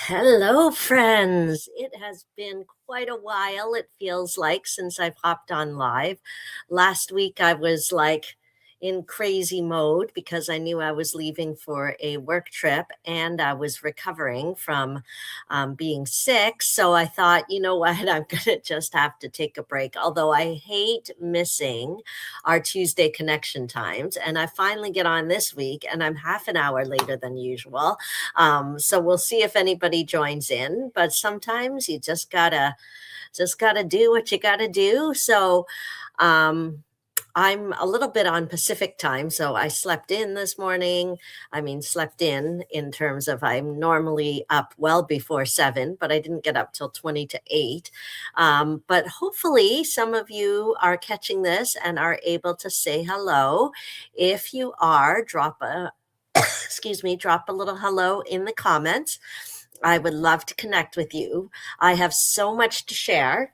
Hello, friends. It has been quite a while, it feels like, since I've hopped on live. Last week, I was like in crazy mode because I knew I was leaving for a work trip and I was recovering from being sick. So I thought, you know what, I'm going to just have to take a break. Although I hate missing our Tuesday connection times. And I finally get on this week and I'm half an hour later than usual. So we'll see if anybody joins in, but sometimes you just gotta do what you gotta do. So um I'm a little bit on Pacific time, so I slept in this morning. I mean, slept in terms of I'm normally up well before 7, but I didn't get up till 20 to 8. But hopefully, some of you are catching this and are able to say hello. If you are, drop a excuse me, drop a little hello in the comments. I would love to connect with you. I have so much to share.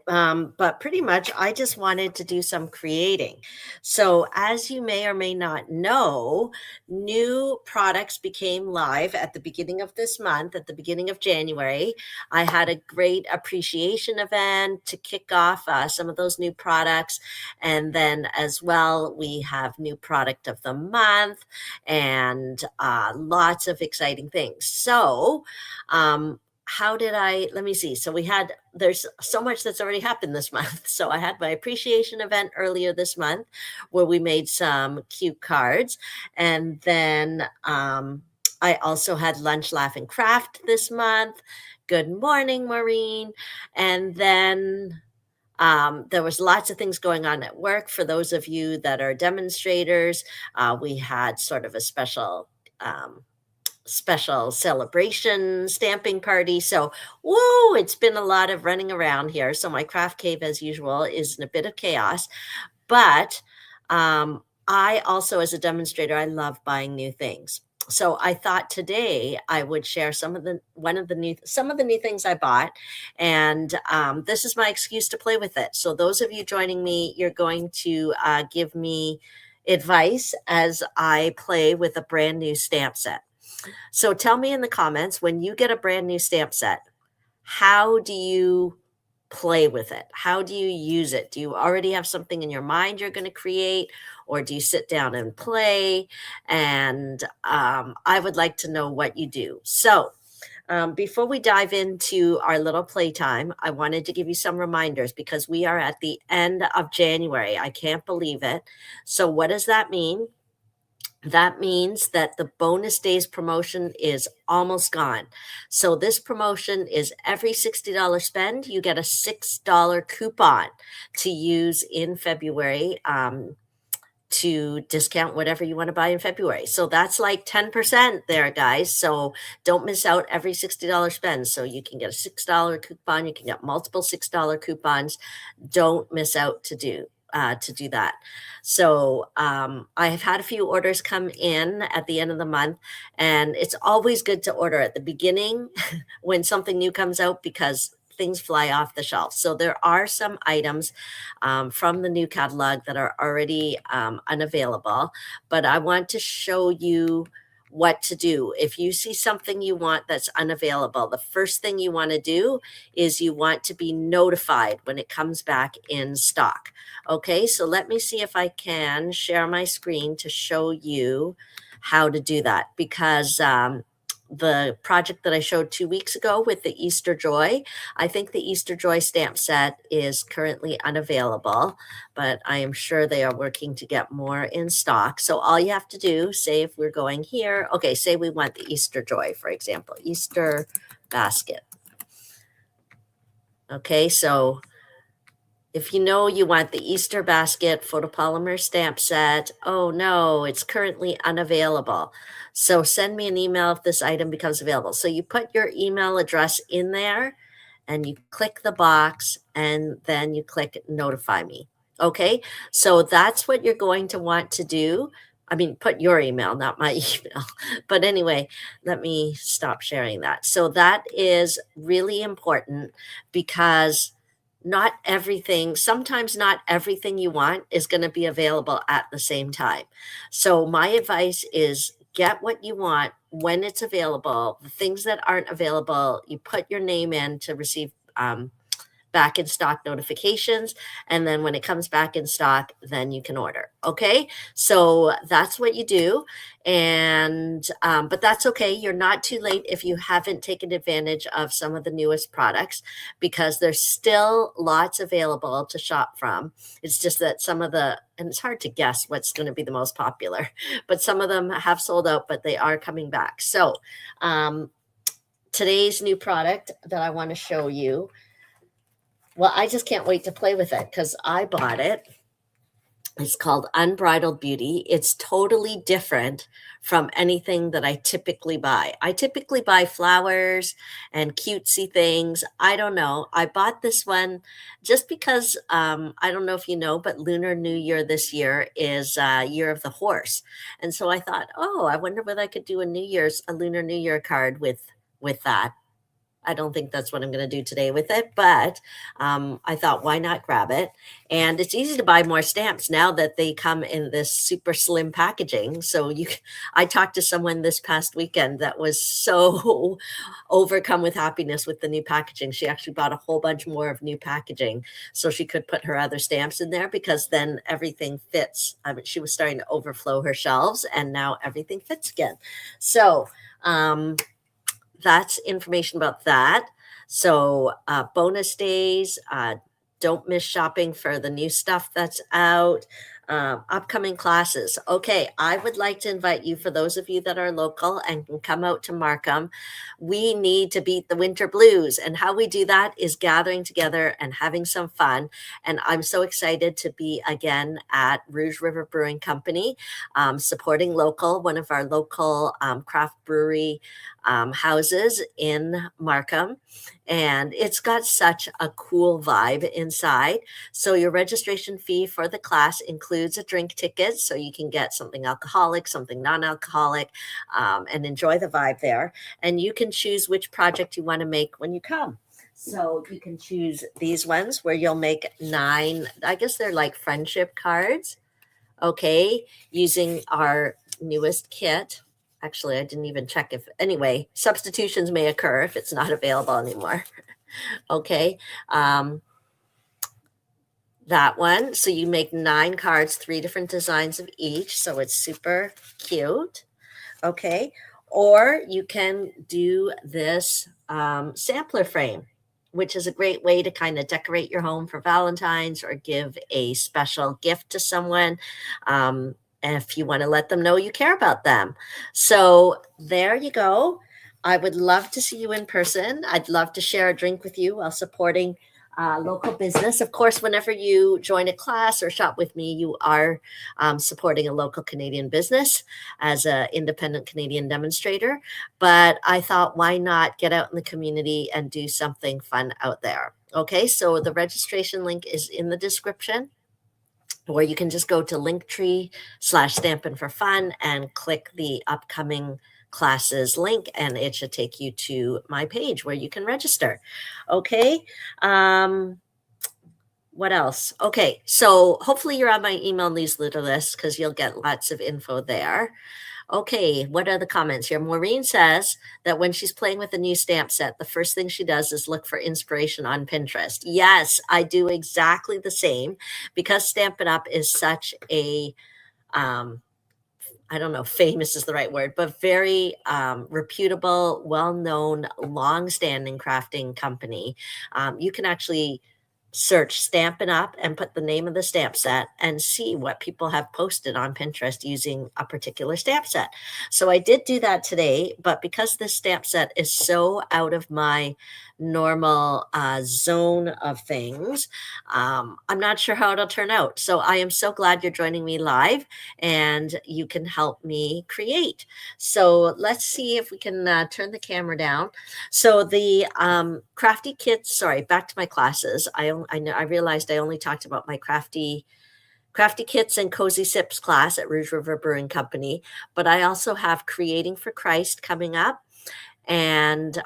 But pretty much, I just wanted to do some creating. So, as you may or may not know, new products became live at the beginning of this month, at the beginning of January. I had a great appreciation event to kick off some of those new products. And then, as well, we have new product of the month and lots of exciting things. So, how did let me see. So there's so much that's already happened this month. So I had my appreciation event earlier this month where we made some cute cards. And then I also had lunch, laugh, and craft this month. Good morning, Maureen. And then there was lots of things going on at work. For those of you that are demonstrators, we had sort of a special celebration stamping party. So, whoa, it's been a lot of running around here. So, my craft cave, as usual, is in a bit of chaos. But I also, as a demonstrator, I love buying new things. So I thought today I would share some of the new things I bought, and this is my excuse to play with it. So those of you joining me, you're going to give me advice as I play with a brand new stamp set. So tell me in the comments, when you get a brand new stamp set, how do you play with it? How do you use it? Do you already have something in your mind you're going to create, or do you sit down and play? And I would like to know what you do. So before we dive into our little playtime, I wanted to give you some reminders because we are at the end of January. I can't believe it. So what does that mean? That means that the bonus days promotion is almost gone. So this promotion is every $60 spend, you get a $6 coupon to use in February to discount whatever you want to buy in February. So that's like 10% there, guys. So don't miss out every $60 spend. So you can get a $6 coupon. You can get multiple $6 coupons. Don't miss out to do that. So I have had a few orders come in at the end of the month, and it's always good to order at the beginning when something new comes out because things fly off the shelf. So there are some items from the new catalog that are already unavailable, but I want to show you what to do. If you see something you want that's unavailable, the first thing you want to do is you want to be notified when it comes back in stock. Okay, so let me see if I can share my screen to show you how to do that, because the project that I showed 2 weeks ago with the Easter Joy, I think the Easter Joy stamp set is currently unavailable, but I am sure they are working to get more in stock. So all you have to do, say if we're going here, okay, say we want the Easter Joy, for example, Easter basket. Okay, so if you know you want the Easter basket photopolymer stamp set, oh no, it's currently unavailable. So send me an email if this item becomes available. So you put your email address in there and you click the box and then you click notify me. Okay, so that's what you're going to want to do. I mean, put your email, not my email. But anyway, let me stop sharing that. So that is really important because sometimes not everything you want is going to be available at the same time. So my advice is get what you want when it's available. The things that aren't available, you put your name in to receive back in stock notifications. And then when it comes back in stock, then you can order. Okay. So that's what you do. And, but that's okay. You're not too late if you haven't taken advantage of some of the newest products, because there's still lots available to shop from. It's just that some of and it's hard to guess what's going to be the most popular, but some of them have sold out, but they are coming back. So, today's new product that I want to show you, well, I just can't wait to play with it because I bought it. It's called Unbridled Beauty. It's totally different from anything that I typically buy. I typically buy flowers and cutesy things. I don't know. I bought this one just because, I don't know if you know, but Lunar New Year this year is Year of the Horse. And so I thought, oh, I wonder whether I could do a Lunar New Year card with that. I don't think that's what I'm going to do today with it, but I thought, why not grab it? And it's easy to buy more stamps now that they come in this super slim packaging. So I talked to someone this past weekend that was so overcome with happiness with the new packaging. She actually bought a whole bunch more of new packaging so she could put her other stamps in there, because then everything fits. I mean, she was starting to overflow her shelves, and now everything fits again. So, that's information about that. So, bonus days, don't miss shopping for the new stuff that's out. Upcoming classes. Okay, I would like to invite you, for those of you that are local and can come out to Markham, we need to beat the winter blues. And how we do that is gathering together and having some fun. And I'm so excited to be again at Rouge River Brewing Company, supporting local, one of our local craft brewery houses in Markham. And it's got such a cool vibe inside. So your registration fee for the class includes a drink ticket, so you can get something alcoholic, something non-alcoholic, and enjoy the vibe there. And you can choose which project you want to make when you come. So you can choose these ones where you'll make 9, I guess they're like friendship cards, okay, using our newest kit. Actually, I didn't even check anyway, substitutions may occur if it's not available anymore. Okay. That one. So you make 9 cards, 3 different designs of each. So it's super cute. Okay. Or you can do this sampler frame, which is a great way to kind of decorate your home for Valentine's or give a special gift to someone. If you want to let them know you care about them. So there you go. I would love to see you in person. I'd love to share a drink with you while supporting local business. Of course, whenever you join a class or shop with me, you are supporting a local Canadian business as an independent Canadian demonstrator. But I thought, why not get out in the community and do something fun out there? Okay, so the registration link is in the description, or you can just go to Linktree/Stampin' for Fun and click the upcoming classes link, and it should take you to my page where you can register. Okay. What else? Okay, so hopefully you're on my email newsletter list, because you'll get lots of info there. Okay, what are the comments here? Maureen says that when she's playing with a new stamp set, the first thing she does is look for inspiration on Pinterest. Yes, I do exactly the same, because Stampin' Up! Is such a, I don't know, famous is the right word, but very reputable, well-known, long-standing crafting company. You can actually search Stampin' Up! And put the name of the stamp set and see what people have posted on Pinterest using a particular stamp set. So I did do that today, but because this stamp set is so out of my normal zone of things, I'm not sure how it'll turn out. So I am so glad you're joining me live and you can help me create. So let's see if we can turn the camera down. So the crafty kits, sorry, back to my classes. I realized I only talked about my crafty kits and cozy sips class at Rouge River Brewing Company, but I also have Creating for Christ coming up, and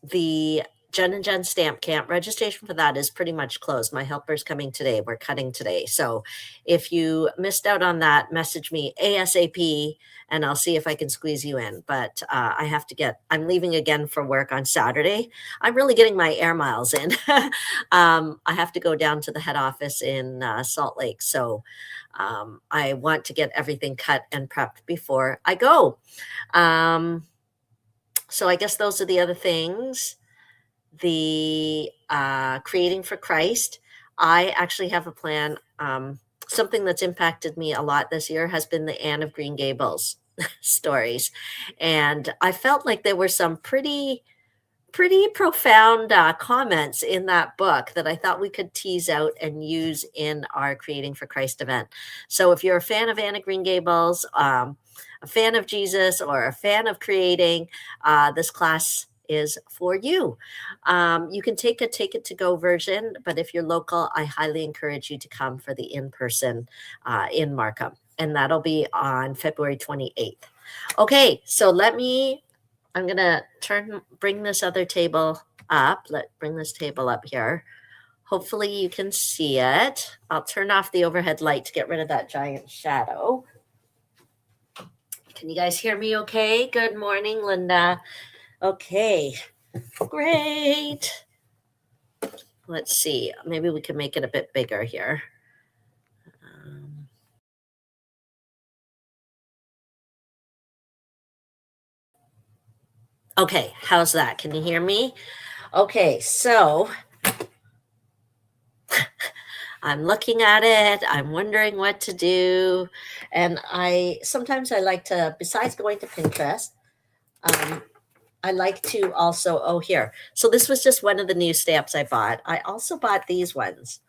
the Jen and Jen Stamp Camp. Registration for that is pretty much closed. My helper's coming today. We're cutting today. So if you missed out on that, message me ASAP and I'll see if I can squeeze you in. But I have to I'm leaving again for work on Saturday. I'm really getting my air miles in. I have to go down to the head office in Salt Lake. So I want to get everything cut and prepped before I go. So I guess those are the other things. The Creating for Christ. I actually have a plan. Something that's impacted me a lot this year has been the Anne of Green Gables stories. And I felt like there were some pretty profound comments in that book that I thought we could tease out and use in our Creating for Christ event. So if you're a fan of Anne of Green Gables, a fan of Jesus, or a fan of creating, this class is for you. You can take it to go version, but if you're local, I highly encourage you to come for the in-person in Markham, and that'll be on February 28th. Okay, so I'm gonna bring this other table up. Bring this table up here. Hopefully you can see it. I'll turn off the overhead light to get rid of that giant shadow. Can you guys hear me okay? Good morning, Linda. Okay, great. Let's see, maybe we can make it a bit bigger here. Okay, how's that? Can you hear me? Okay, so I'm looking at it. I'm wondering what to do. And sometimes I like to, besides going to Pinterest, I like to also, here. So this was just one of the new stamps I bought. I also bought these ones.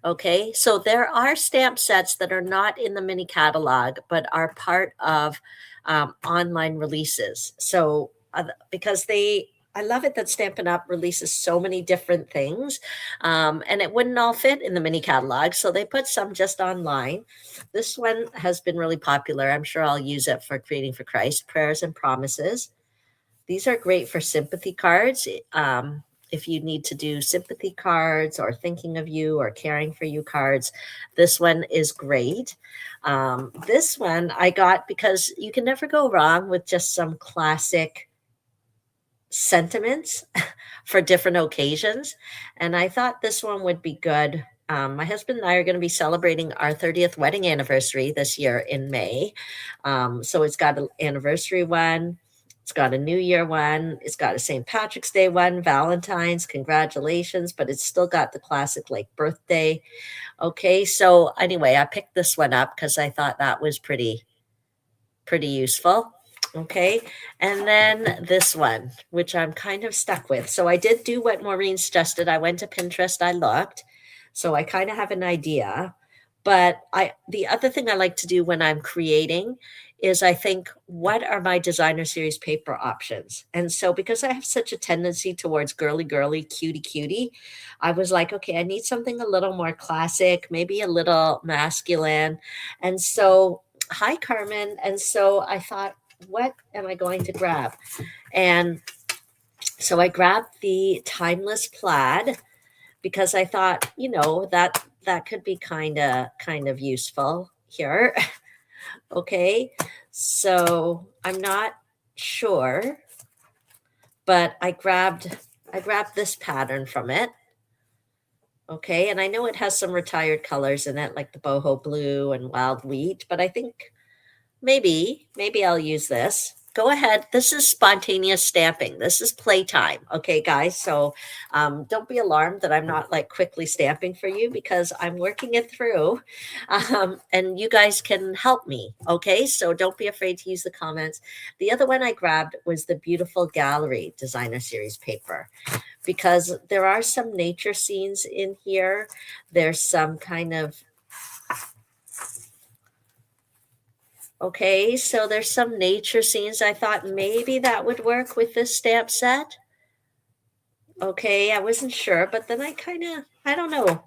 Okay, so there are stamp sets that are not in the mini catalog, but are part of online releases. So because I love it that Stampin' Up! Releases so many different things, and it wouldn't all fit in the mini catalog, so they put some just online. This one has been really popular. I'm sure I'll use it for Creating for Christ, Prayers and Promises. These are great for sympathy cards. If you need to do sympathy cards or thinking of you or caring for you cards, this one is great. This one I got because you can never go wrong with just some classic sentiments for different occasions. And I thought this one would be good. My husband and I are going to be celebrating our 30th wedding anniversary this year in May. So it's got an anniversary one. It's got a New Year one. It's got a St. Patrick's Day one, Valentine's, congratulations, but it's still got the classic like birthday. Okay, so anyway, I picked this one up because I thought that was pretty useful. Okay, and then this one, which I'm kind of stuck with. So I did do what Maureen suggested. I went to Pinterest, I looked, so I kind of have an idea. But the other thing I like to do when I'm creating is I think, what are my designer series paper options? And so because I have such a tendency towards girly, cutie, cutie, I was like, okay, I need something a little more classic, maybe a little masculine. And so, hi, Carmen. And so I thought, what am I going to grab? And so I grabbed the Timeless Plaid because I thought, that could be kind of useful here. Okay, so I'm not sure, but I grabbed this pattern from it. Okay, and I know it has some retired colors in it, like the boho blue and wild wheat, but I think maybe I'll use this. Go ahead. This is spontaneous stamping. This is playtime. Okay, guys. So don't be alarmed that I'm not like quickly stamping for you because I'm working it through and you guys can help me. Okay, so don't be afraid to use the comments. The other one I grabbed was the beautiful Gallery Designer Series paper because there are some nature scenes in here. There's some kind of Okay, so there's some nature scenes. I thought maybe that would work with this stamp set. Okay, I wasn't sure, but then I don't know.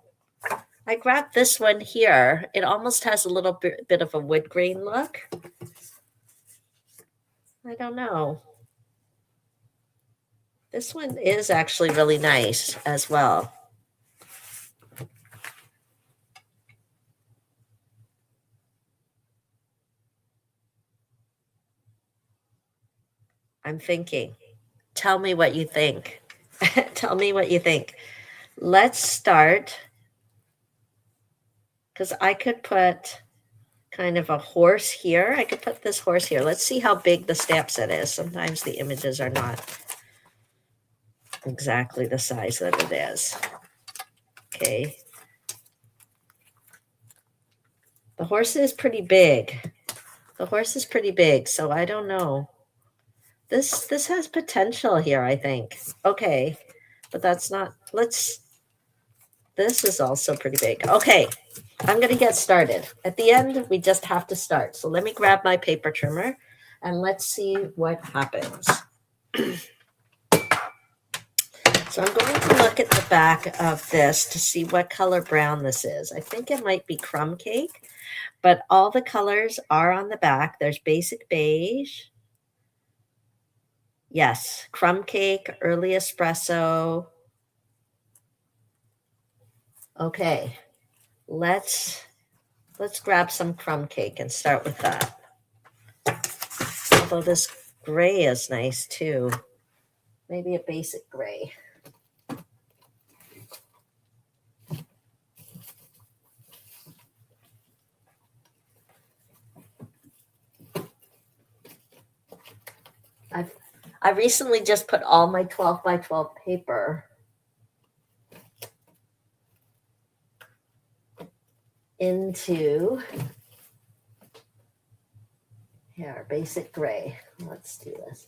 I grabbed this one here. It almost has a little bit of a wood grain look. I don't know. This one is actually really nice as well. I'm thinking. Tell me what you think. Tell me what you think. Let's start, because I could put kind of a horse here. I could put this horse here. Let's see how big the stamp set is. Sometimes the images are not exactly the size that it is. Okay. The horse is pretty big. The horse is pretty big, so I don't know. This has potential here, I think. Okay. But that's not, this is also pretty big. Okay. I'm going to get started. At the end, we just have to start. So let me grab my paper trimmer and let's see what happens. So I'm going to look at the back of this to see what color brown this is. I think it might be crumb cake, but all the colors are on the back. There's basic beige. Yes, crumb cake, early espresso. Okay, let's grab some crumb cake and start with that. Although this gray is nice too. Maybe a basic gray. I recently just put all my 12 by 12 paper into here, basic gray. Let's do this.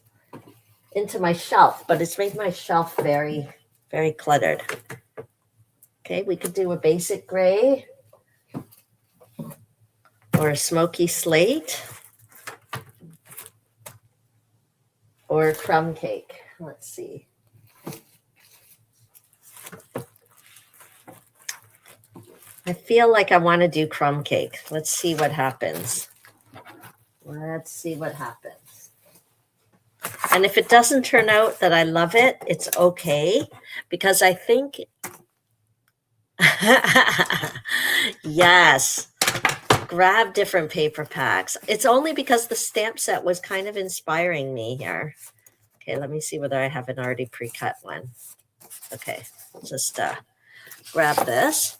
Into my shelf, but it's made my shelf very, very cluttered. Okay, we could do a basic gray or a smoky slate or a crumb cake. Let's see. I feel like I want to do crumb cake. Let's see what happens. Let's see what happens. And if it doesn't turn out that I love it, it's okay, because I think, yes, grab different paper packs. It's only because the stamp set was kind of inspiring me here. Okay, let me see whether I have an already pre-cut one. Okay, just grab this.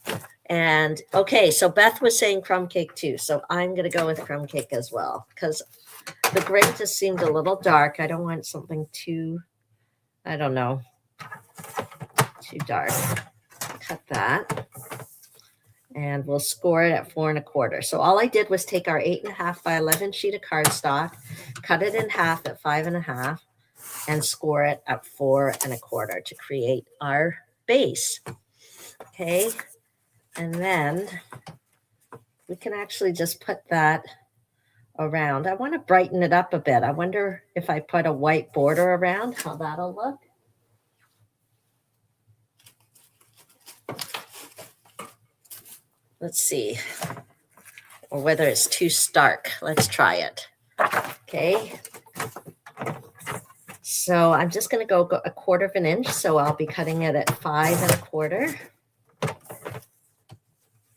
And okay, so Beth was saying crumb cake too. So I'm going to go with crumb cake as well, because the gray just seemed a little dark. I don't want something too, I don't know, too dark. Cut that. And we'll score it at 4 1/4. So all I did was take our 8.5 by 11 sheet of cardstock, cut it in half at 5 1/2, and score it at 4 1/4 to create our base. Okay. And then we can actually just put that around. I want to brighten it up a bit. I wonder if I put a white border around, how that'll look. Let's see. Or whether it's too stark. Let's try it. Okay. So I'm just going to go 1/4 inch. So I'll be cutting it at 5 1/4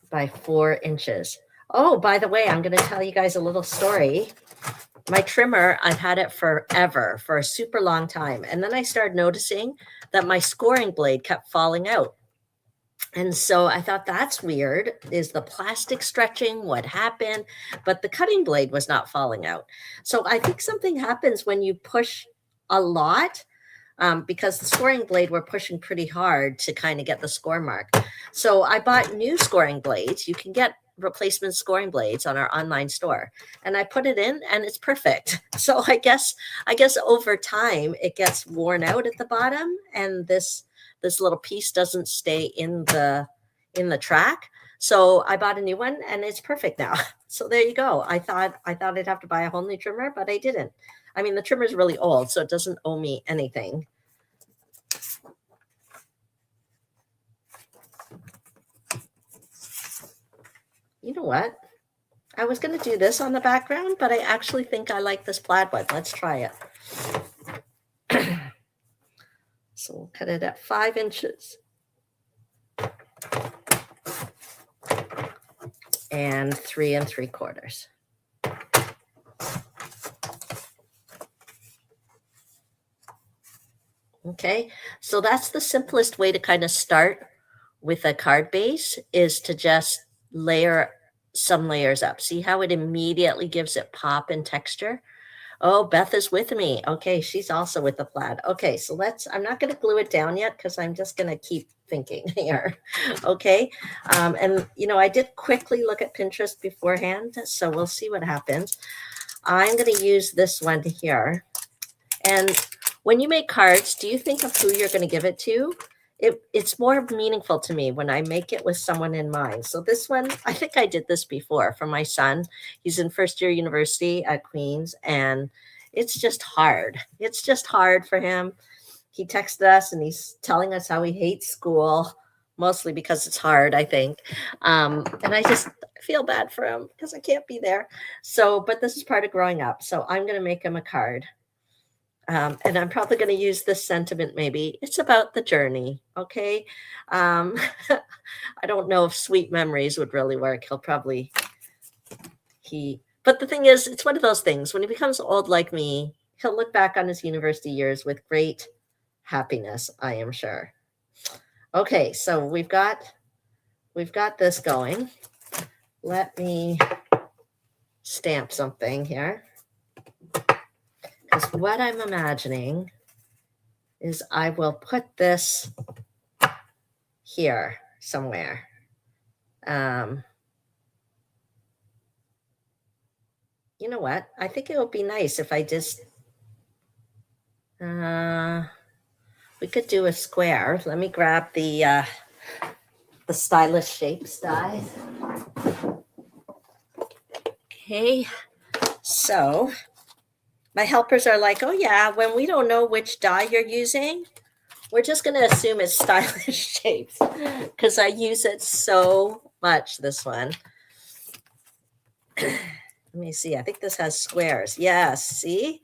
by 4 inches. Oh, by the way, I'm going to tell you guys a little story. My trimmer, I've had it forever, for a super long time. And then I started noticing that my scoring blade kept falling out. And so I thought, that's weird. Is the plastic stretching? What happened? But the cutting blade was not falling out. So I think something happens when you push a lot, because the scoring blade, we're pushing pretty hard to kind of get the score mark. So I bought new scoring blades. You can get replacement scoring blades on our online store, and I put it in and it's perfect. So I guess over time it gets worn out at the bottom, and this little piece doesn't stay in the track. So I bought a new one and it's perfect now. So there you go. I thought I'd have to buy a whole new trimmer, but I didn't. I mean, the trimmer is really old, so it doesn't owe me anything. You know what? I was going to do this on the background, but I actually think I like this plaid one. Let's try it. So we'll cut it at 5 inches. And 3 3/4. Okay, so that's the simplest way to kind of start with a card base, is to just layer some layers up. See how it immediately gives it pop and texture? Oh, Beth is with me. Okay, she's also with the plaid. Okay, so I'm not going to glue it down yet because I'm just going to keep thinking here. Okay, and I did quickly look at Pinterest beforehand, so we'll see what happens. I'm going to use this one here. And when you make cards, do you think of who you're going to give it to? It's more meaningful to me when I make it with someone in mind. So this one, I think I did this before for my son. He's in first year university at Queen's, and it's just hard. It's just hard for him. He texted us and he's telling us how he hates school, mostly because it's hard, I think. And I just feel bad for him because I can't be there. But this is part of growing up. So I'm going to make him a card. And I'm probably going to use this sentiment maybe. It's about the journey, okay? I don't know if sweet memories would really work. But the thing is, it's one of those things. When he becomes old like me, he'll look back on his university years with great happiness, I am sure. Okay, so we've got this going. Let me stamp something here. Because what I'm imagining is I will put this here somewhere. You know what? I think it would be nice if I just, we could do a square. Let me grab the Stylish Shapes die. Okay, so my helpers are like, oh yeah, when we don't know which die you're using, we're just going to assume it's Stylish Shapes because I use it so much, this one. Let me see. I think this has squares. Yes, see?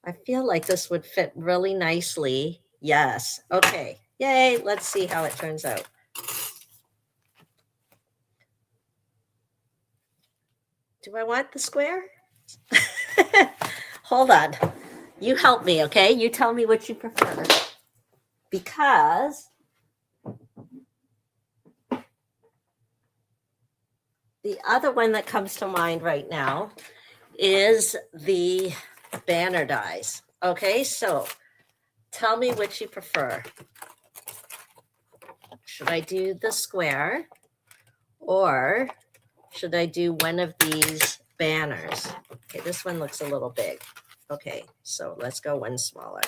I feel like this would fit really nicely. Yes. Okay. Yay. Let's see how it turns out. Do I want the square? Hold on. You help me, okay? You tell me what you prefer. Because the other one that comes to mind right now is the banner dies. Okay, so tell me which you prefer. Should I do the square or should I do one of these banners? Okay, this one looks a little big. Okay, so let's go one smaller.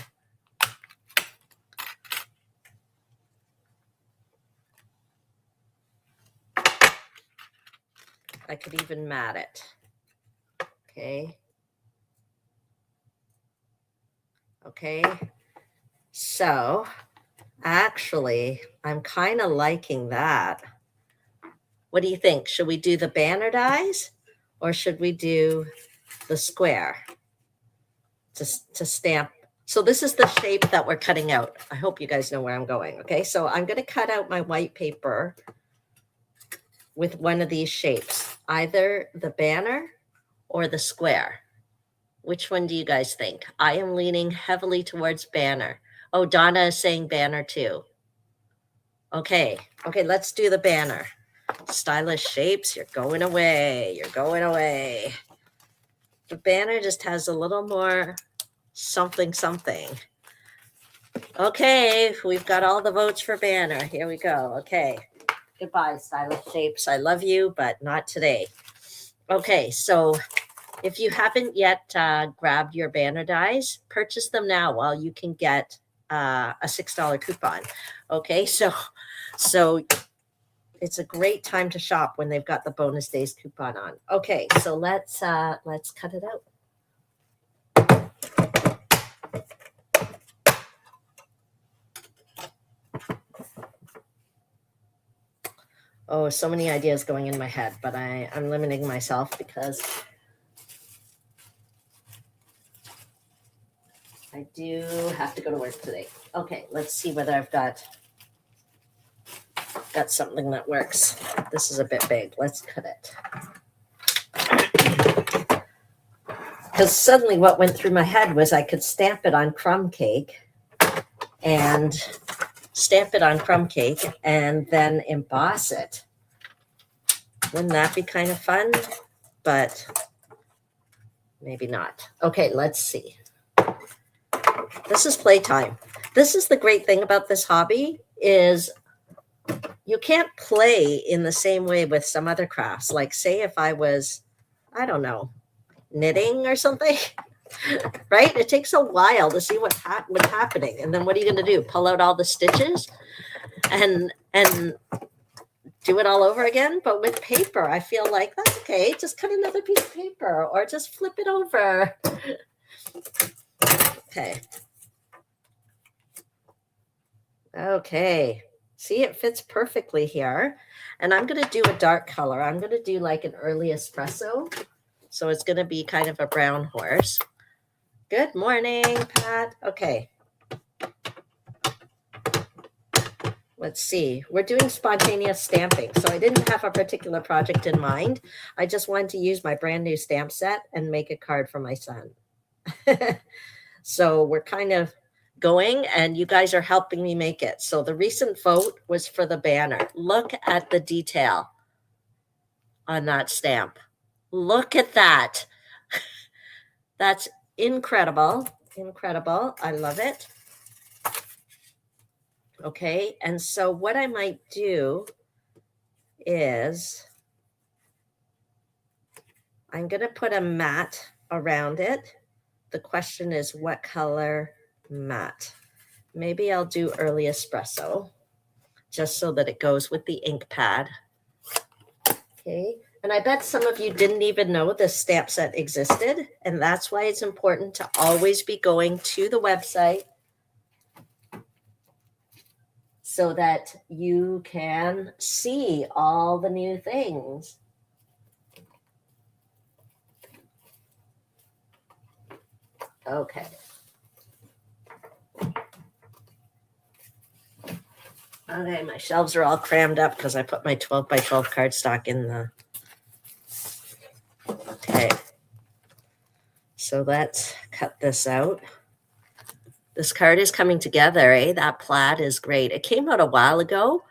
I could even mat it. Okay. Okay. So actually, I'm kind of liking that. What do you think? Should we do the banner dies or should we do the square to stamp? So this is the shape that we're cutting out. I hope you guys know where I'm going. Okay, so I'm going to cut out my white paper with one of these shapes, either the banner or the square. Which one do you guys think? I am leaning heavily towards banner. Oh, Donna is saying banner too. Okay, let's do the banner. Stylish Shapes, you're going away. You're going away. The banner just has a little more something. Okay, we've got all the votes for banner. Here we go. Okay. Goodbye, Stylish Shapes. I love you, but not today. Okay, so if you haven't yet grabbed your banner dies, purchase them now while you can get a $6 coupon. Okay, so it's a great time to shop when they've got the bonus days coupon on. Okay, so let's cut it out. Oh, so many ideas going in my head, but I'm limiting myself because I do have to go to work today. Okay, let's see whether I've got something that works. This is a bit big. Let's cut it. Because suddenly what went through my head was I could stamp it on crumb cake and then emboss it. Wouldn't that be kind of fun? But maybe not. Okay, let's see. This is playtime. This is the great thing about this hobby is you can't play in the same way with some other crafts. Like say if I was, I don't know, knitting or something, right? It takes a while to see what's happening. And then what are you going to do? Pull out all the stitches and do it all over again? But with paper, I feel like that's okay. Just cut another piece of paper or just flip it over. Okay. Okay. See, it fits perfectly here. And I'm going to do a dark color. I'm going to do like an early espresso. So it's going to be kind of a brown horse. Good morning, Pat. Okay. Let's see. We're doing spontaneous stamping. So I didn't have a particular project in mind. I just wanted to use my brand new stamp set and make a card for my son. So we're kind of going and you guys are helping me make it. So the recent vote was for the banner. Look at the detail on that stamp. Look at that. That's incredible. Incredible. I love it. Okay. And so what I might do is I'm going to put a mat around it. The question is what color mat? Maybe I'll do early espresso just so that it goes with the ink pad. Okay. And I bet some of you didn't even know this stamp set existed. And that's why it's important to always be going to the website so that you can see all the new things. Okay. Okay, my shelves are all crammed up because I put my 12 by 12 cardstock in the... Okay. So let's cut this out. This card is coming together, eh? That plaid is great. It came out a while ago,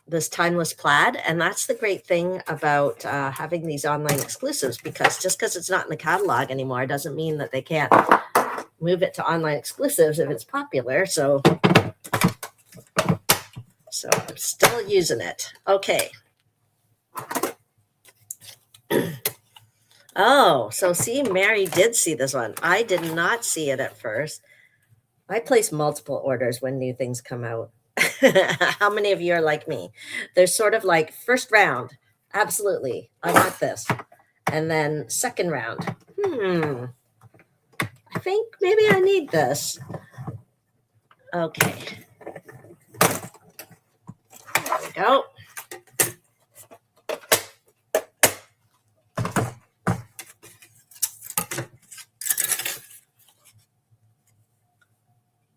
this timeless plaid, and that's the great thing about having these online exclusives, because just because it's not in the catalog anymore doesn't mean that they can't move it to online exclusives if it's popular. So I'm still using it. Okay. Oh, so see, Mary did see this one. I did not see it at first. I place multiple orders when new things come out. How many of you are like me? There's sort of like first round. Absolutely. I want this. And then second round. I think maybe I need this. Okay. There we go.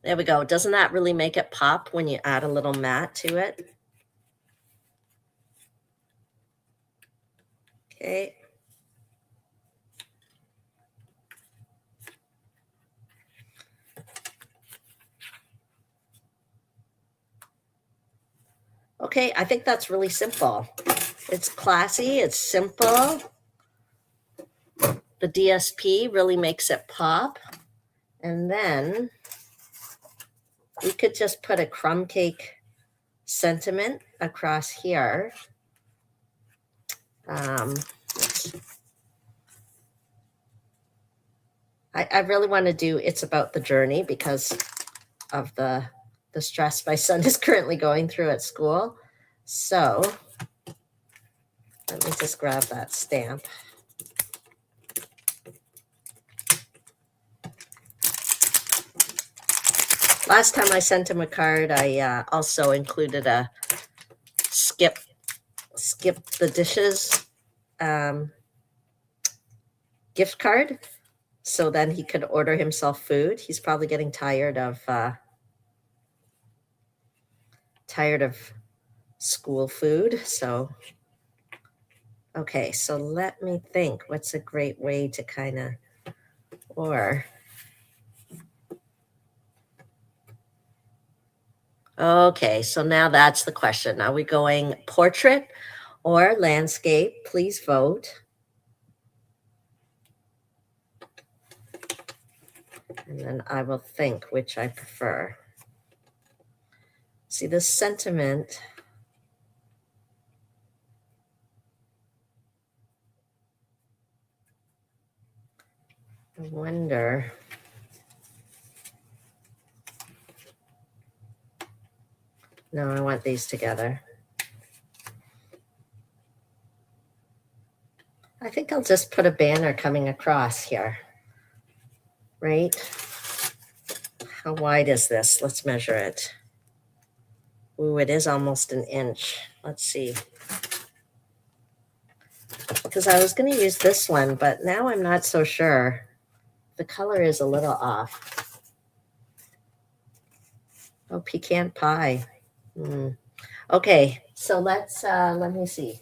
There we go. Doesn't that really make it pop when you add a little mat to it? Okay. Okay, I think that's really simple. It's classy, it's simple. The DSP really makes it pop. And then we could just put a crumb cake sentiment across here. I really want to do It's About the Journey because of the stress my son is currently going through at school. So let me just grab that stamp. Last time I sent him a card, I also included a skip the dishes gift card. so then he could order himself food. He's probably getting tired of school food. So, okay, so let me think. What's a great way to kind of, or, okay, so now that's the question. Are we going portrait or landscape? Please vote. And then I will think which I prefer. See, this sentiment, I wonder. No, I want these together. I think I'll just put a banner coming across here, right? How wide is this? Let's measure it. Ooh, it is almost an inch. Let's see. Because I was going to use this one, but now I'm not so sure. The color is a little off. Oh, pecan pie. Okay, so let me see.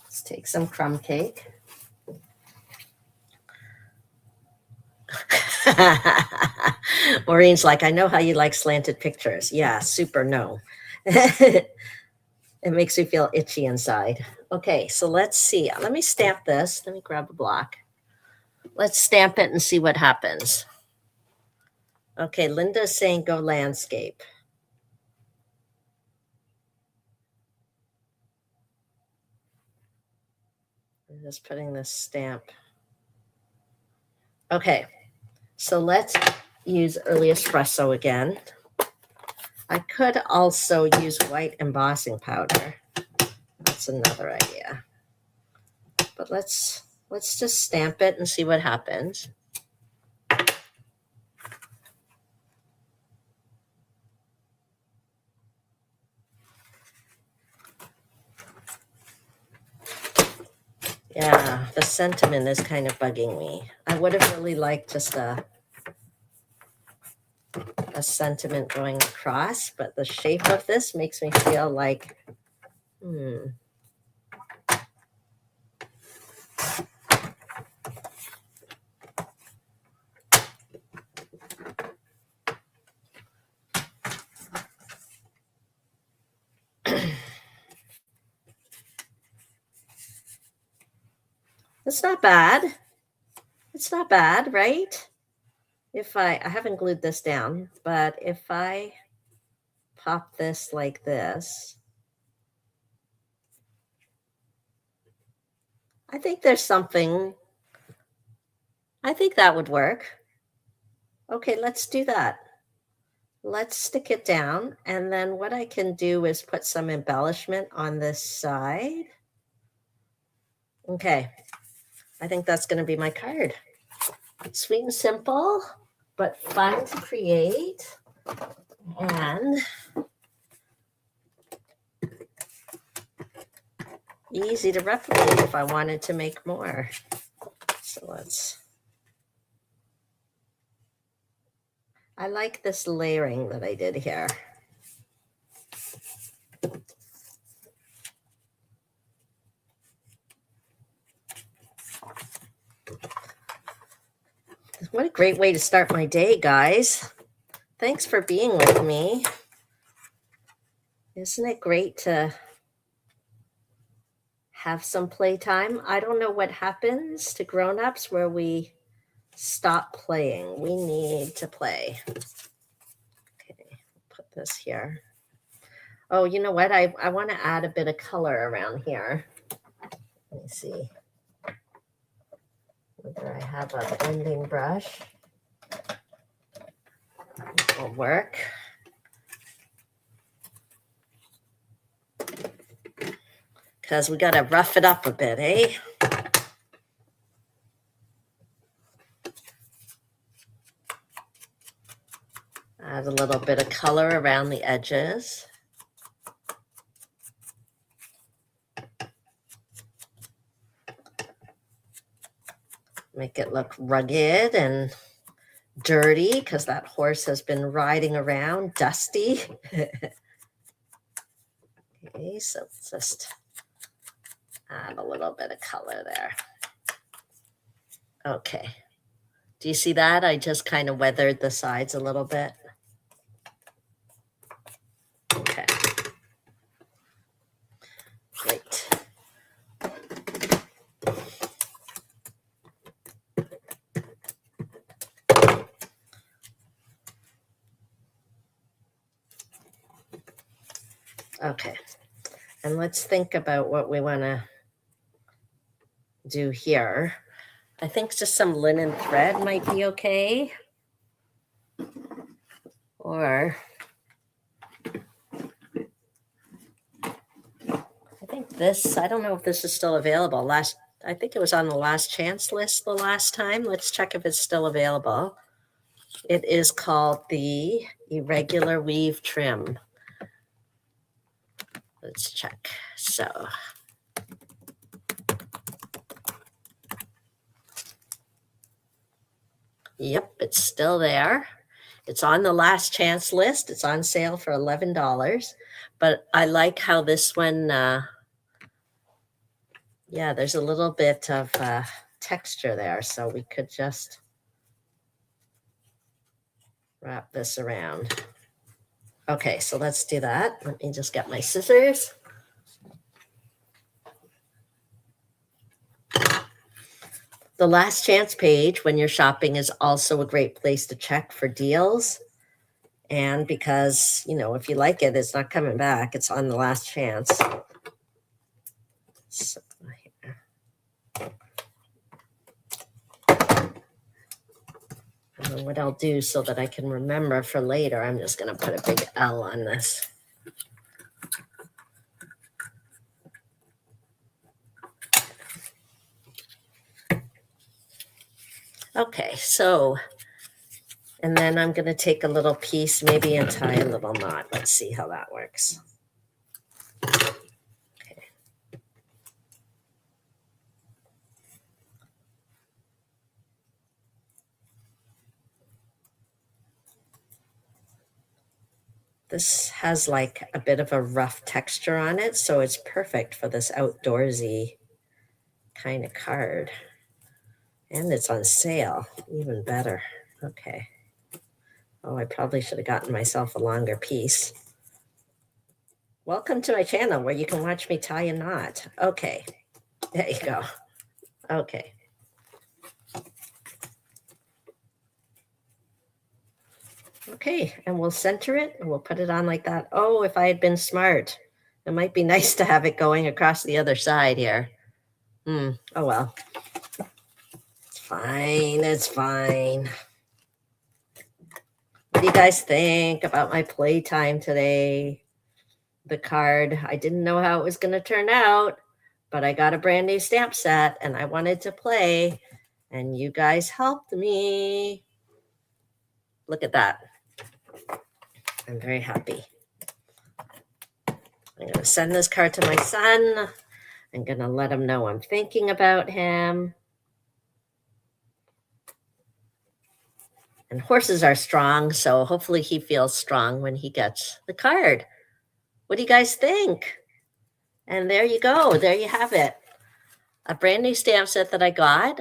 Let's take some crumb cake. Maureen's like, I know how you like slanted pictures. Yeah, super no. It makes me feel itchy inside. Okay, so let's see. Let me stamp this. Let me grab a block. Let's stamp it and see what happens. Okay, Linda's saying go landscape. I'm just putting this stamp. Okay, so let's use early espresso again. I could also use white embossing powder. That's another idea. But let's just stamp it and see what happens. Yeah, the sentiment is kind of bugging me. I would have really liked just a sentiment going across, but the shape of this makes me feel like, it's not bad. It's not bad, right? If I haven't glued this down, but if I pop this like this, I think there's something. I think that would work. Okay, let's do that. Let's stick it down. And then what I can do is put some embellishment on this side. Okay, I think that's going to be my card. Sweet and simple, but fun to create. And easy to replicate if I wanted to make more. So I like this layering that I did here. What a great way to start my day, guys. Thanks for being with me. Isn't it great to have some playtime? I don't know what happens to grown-ups where we stop playing. We need to play. Okay, put this here. Oh, you know what? I want to add a bit of color around here. Let me see whether I have a blending brush. It will work. Because we got to rough it up a bit, eh? Add a little bit of color around the edges. Make it look rugged and dirty because that horse has been riding around, dusty. Okay, so just add a little bit of color there. Okay. Do you see that? I just kind of weathered the sides a little bit. Okay. Great. Okay. And let's think about what we want to do here. I think just some linen thread might be okay. Or I think this, I don't know if this is still available. I think it was on the last chance list the last time. Let's check if it's still available. It is called the Irregular Weave Trim. Let's check. So yep, it's still there. It's on the last chance list. It's on sale for $11. But I like how this one, yeah, there's a little bit of texture there. So we could just wrap this around. Okay, so let's do that. Let me just get my scissors. The last chance page when you're shopping is also a great place to check for deals. And because, you know, if you like it, it's not coming back. It's on the last chance. So here. And what I'll do so that I can remember for later, I'm just going to put a big L on this. Okay, so, and then I'm going to take a little piece maybe and tie a little knot. Let's see how that works. Okay. This has like a bit of a rough texture on it, so it's perfect for this outdoorsy kind of card. And it's on sale, even better. Okay. Oh, I probably should have gotten myself a longer piece. Welcome to my channel where you can watch me tie a knot. Okay, there you go. Okay. Okay, and we'll center it and we'll put it on like that. Oh, if I had been smart, it might be nice to have it going across the other side here. Oh, well. It's fine, it's fine. What do you guys think about my playtime today? The card, I didn't know how it was going to turn out, but I got a brand new stamp set and I wanted to play and you guys helped me. Look at that. I'm very happy. I'm going to send this card to my son. I'm going to let him know I'm thinking about him. And horses are strong, so hopefully he feels strong when he gets the card. What do you guys think? And there you go. There you have it. A brand new stamp set that I got.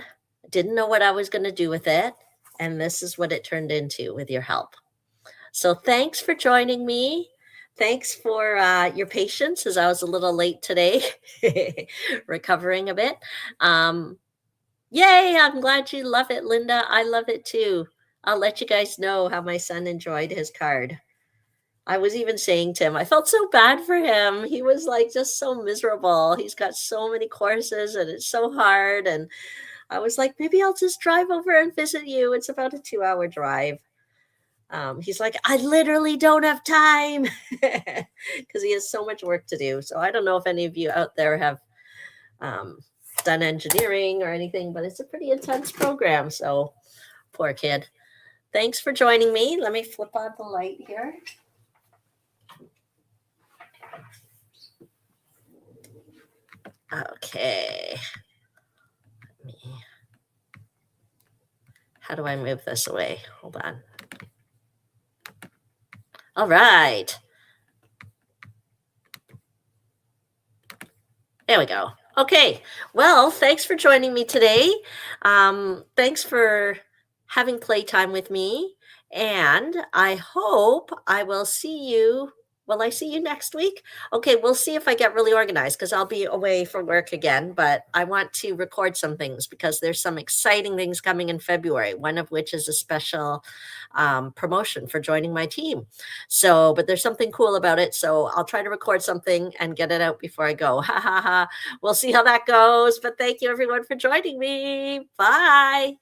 Didn't know what I was going to do with it. And this is what it turned into with your help. So thanks for joining me. Thanks for your patience as I was a little late today, recovering a bit. Yay, I'm glad you love it, Linda. I love it too. I'll let you guys know how my son enjoyed his card. I was even saying to him, I felt so bad for him. He was like just so miserable. He's got so many courses and it's so hard. And I was like, maybe I'll just drive over and visit you. It's about a 2-hour drive. He's like, I literally don't have time because he has so much work to do. So I don't know if any of you out there have done engineering or anything, but it's a pretty intense program. So poor kid. Thanks for joining me. Let me flip on the light here. Okay. How do I move this away? Hold on. All right. There we go. Okay. Well, thanks for joining me today. Thanks for having playtime with me. And I hope I will see you. Will I see you next week? Okay, we'll see if I get really organized because I'll be away for work again. But I want to record some things because there's some exciting things coming in February, one of which is a special promotion for joining my team. So, but there's something cool about it. So I'll try to record something and get it out before I go. Ha ha ha. We'll see how that goes. But thank you everyone for joining me. Bye.